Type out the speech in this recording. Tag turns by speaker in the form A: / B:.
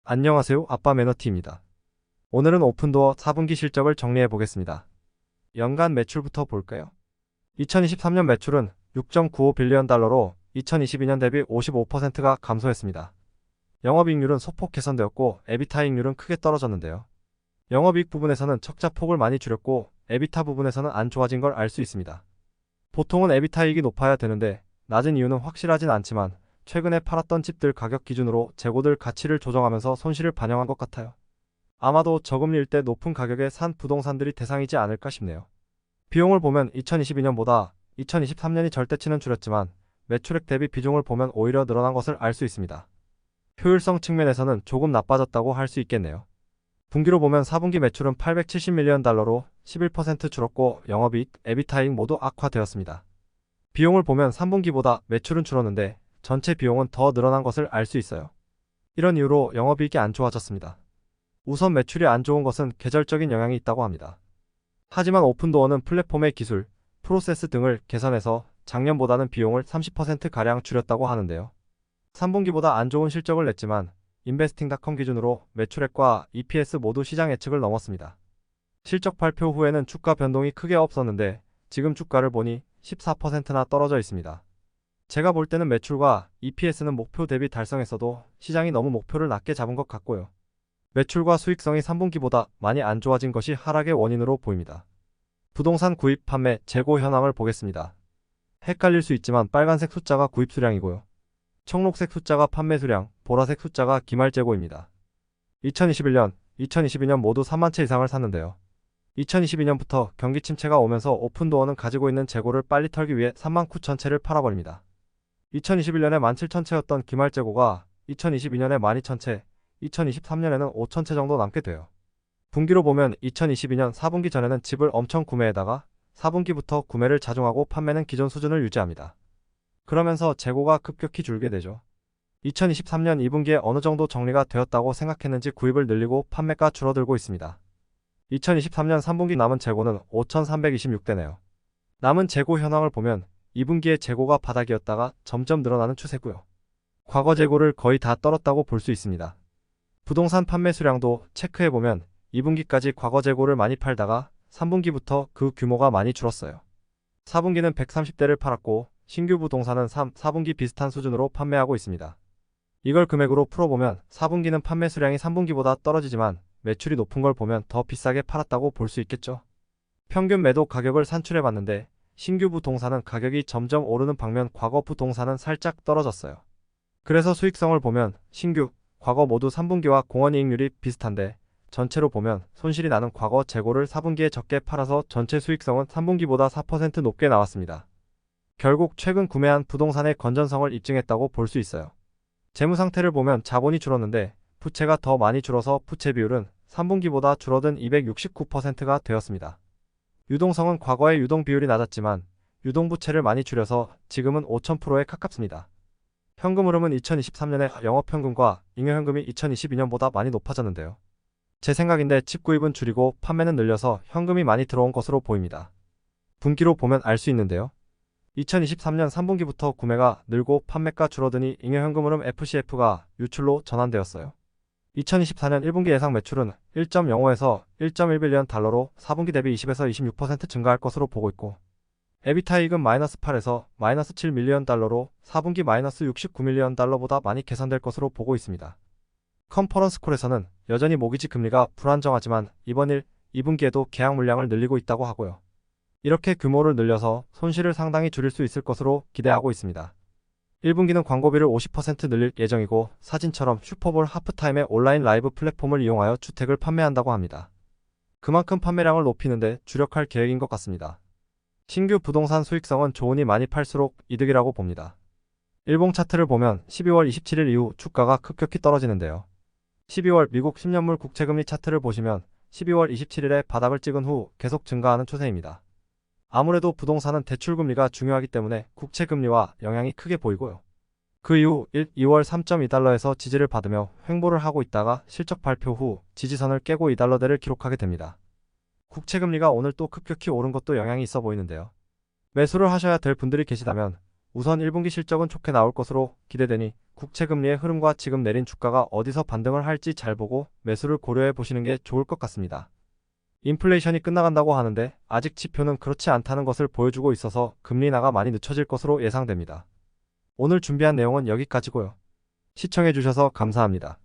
A: 안녕하세요. 아빠 매너티입니다. 오늘은 오픈도어 4분기 실적을 정리해 보겠습니다. 연간 매출부터 볼까요? 2023년 매출은 6.95 빌리언 달러로 2022년 대비 55%가 감소했습니다. 영업이익률은 소폭 개선되었고 에비타이익률은 크게 떨어졌는데요. 영업이익 부분에서는 적자 폭을 많이 줄였고 에비타 부분에서는 안 좋아진 걸 알 수 있습니다. 보통은 에비타이익이 높아야 되는데 낮은 이유는 확실하진 않지만 최근에 팔았던 집들 가격 기준으로 재고들 가치를 조정하면서 손실을 반영한 것 같아요. 아마도 저금리일 때 높은 가격에 산 부동산들이 대상이지 않을까 싶네요. 비용을 보면 2022년보다 2023년이 절대치는 줄였지만 매출액 대비 비중을 보면 오히려 늘어난 것을 알 수 있습니다. 효율성 측면에서는 조금 나빠졌다고 할 수 있겠네요. 분기로 보면 4분기 매출은 870밀리언 달러로 11% 줄었고 영업이익, 에비타이익 모두 악화되었습니다. 비용을 보면 3분기보다 매출은 줄었는데 전체 비용은 더 늘어난 것을 알 수 있어요. 이런 이유로 영업이익이 안 좋아졌습니다. 우선 매출이 안 좋은 것은 계절적인 영향이 있다고 합니다. 하지만 오픈도어는 플랫폼의 기술, 프로세스 등을 개선해서 작년보다는 비용을 30%가량 줄였다고 하는데요. 3분기보다 안 좋은 실적을 냈지만 인베스팅닷컴 기준으로 매출액과 EPS 모두 시장 예측을 넘었습니다. 실적 발표 후에는 주가 변동이 크게 없었는데 지금 주가를 보니 14%나 떨어져 있습니다. 제가 볼 때는 매출과 EPS는 목표 대비 달성했어도 시장이 너무 목표를 낮게 잡은 것 같고요. 매출과 수익성이 3분기보다 많이 안 좋아진 것이 하락의 원인으로 보입니다. 부동산 구입, 판매, 재고 현황을 보겠습니다. 헷갈릴 수 있지만 빨간색 숫자가 구입 수량이고요. 청록색 숫자가 판매 수량, 보라색 숫자가 기말 재고입니다. 2021년, 2022년 모두 3만 채 이상을 샀는데요. 2022년부터 경기 침체가 오면서 오픈도어는 가지고 있는 재고를 빨리 털기 위해 3만 9천 채를 팔아버립니다. 2021년에 17,000채였던 기말 재고가 2022년에 12,000채, 2023년에는 5,000채 정도 남게 돼요. 분기로 보면 2022년 4분기 전에는 집을 엄청 구매에다가 4분기부터 구매를 자중하고 판매는 기존 수준을 유지합니다. 그러면서 재고가 급격히 줄게 되죠. 2023년 2분기에 어느 정도 정리가 되었다고 생각했는지 구입을 늘리고 판매가 줄어들고 있습니다. 2023년 3분기 남은 재고는 5,326대네요. 남은 재고 현황을 보면 2분기에 재고가 바닥이었다가 점점 늘어나는 추세고요. 과거 재고를 거의 다 떨었다고 볼 수 있습니다. 부동산 판매 수량도 체크해보면 2분기까지 과거 재고를 많이 팔다가 3분기부터 그 규모가 많이 줄었어요. 4분기는 130대를 팔았고 신규 부동산은 4분기 비슷한 수준으로 판매하고 있습니다. 이걸 금액으로 풀어보면 4분기는 판매 수량이 3분기보다 떨어지지만 매출이 높은 걸 보면 더 비싸게 팔았다고 볼 수 있겠죠. 평균 매도 가격을 산출해봤는데 신규 부동산은 가격이 점점 오르는 반면 과거 부동산은 살짝 떨어졌어요. 그래서 수익성을 보면 신규, 과거 모두 3분기와 공원이익률이 비슷한데 전체로 보면 손실이 나는 과거 재고를 4분기에 적게 팔아서 전체 수익성은 3분기보다 4% 높게 나왔습니다. 결국 최근 구매한 부동산의 건전성을 입증했다고 볼 수 있어요. 재무 상태를 보면 자본이 줄었는데 부채가 더 많이 줄어서 부채 비율은 3분기보다 줄어든 269%가 되었습니다. 유동성은 과거의 유동 비율이 낮았지만 유동부채를 많이 줄여서 지금은 5000%에 가깝습니다. 현금 흐름은 2023년에 영업현금과 잉여현금이 2022년보다 많이 높아졌는데요. 제 생각인데 집 구입은 줄이고 판매는 늘려서 현금이 많이 들어온 것으로 보입니다. 분기로 보면 알 수 있는데요. 2023년 3분기부터 구매가 늘고 판매가 줄어드니 잉여현금 흐름 FCF가 유출로 전환되었어요. 2024년 1분기 예상 매출은 1.05에서 1.1빌리언 달러로 4분기 대비 20에서 26% 증가할 것으로 보고 있고 에비타이익은 -8에서 -7밀리언 달러로 4분기 -69밀리언 달러보다 많이 개선될 것으로 보고 있습니다. 컨퍼런스 콜에서는 여전히 모기지 금리가 불안정하지만 이번 2분기에도 계약 물량을 늘리고 있다고 하고요. 이렇게 규모를 늘려서 손실을 상당히 줄일 수 있을 것으로 기대하고 있습니다. 1분기는 광고비를 50% 늘릴 예정이고 사진처럼 슈퍼볼 하프타임의 온라인 라이브 플랫폼을 이용하여 주택을 판매한다고 합니다. 그만큼 판매량을 높이는데 주력할 계획인 것 같습니다. 신규 부동산 수익성은 좋으니 많이 팔수록 이득이라고 봅니다. 일봉 차트를 보면 12월 27일 이후 주가가 급격히 떨어지는데요. 12월 미국 10년물 국채금리 차트를 보시면 12월 27일에 바닥을 찍은 후 계속 증가하는 추세입니다. 아무래도 부동산은 대출금리가 중요하기 때문에 국채금리와 영향이 크게 보이고요. 그 이후 2월 3.2달러에서 지지를 받으며 횡보를 하고 있다가 실적 발표 후 지지선을 깨고 2달러대를 기록하게 됩니다. 국채금리가 오늘 또 급격히 오른 것도 영향이 있어 보이는데요. 매수를 하셔야 될 분들이 계시다면 우선 1분기 실적은 좋게 나올 것으로 기대되니 국채 금리의 흐름과 지금 내린 주가가 어디서 반등을 할지 잘 보고 매수를 고려해 보시는 게 좋을 것 같습니다. 인플레이션이 끝나간다고 하는데 아직 지표는 그렇지 않다는 것을 보여주고 있어서 금리 인하가 많이 늦춰질 것으로 예상됩니다. 오늘 준비한 내용은 여기까지고요. 시청해 주셔서 감사합니다.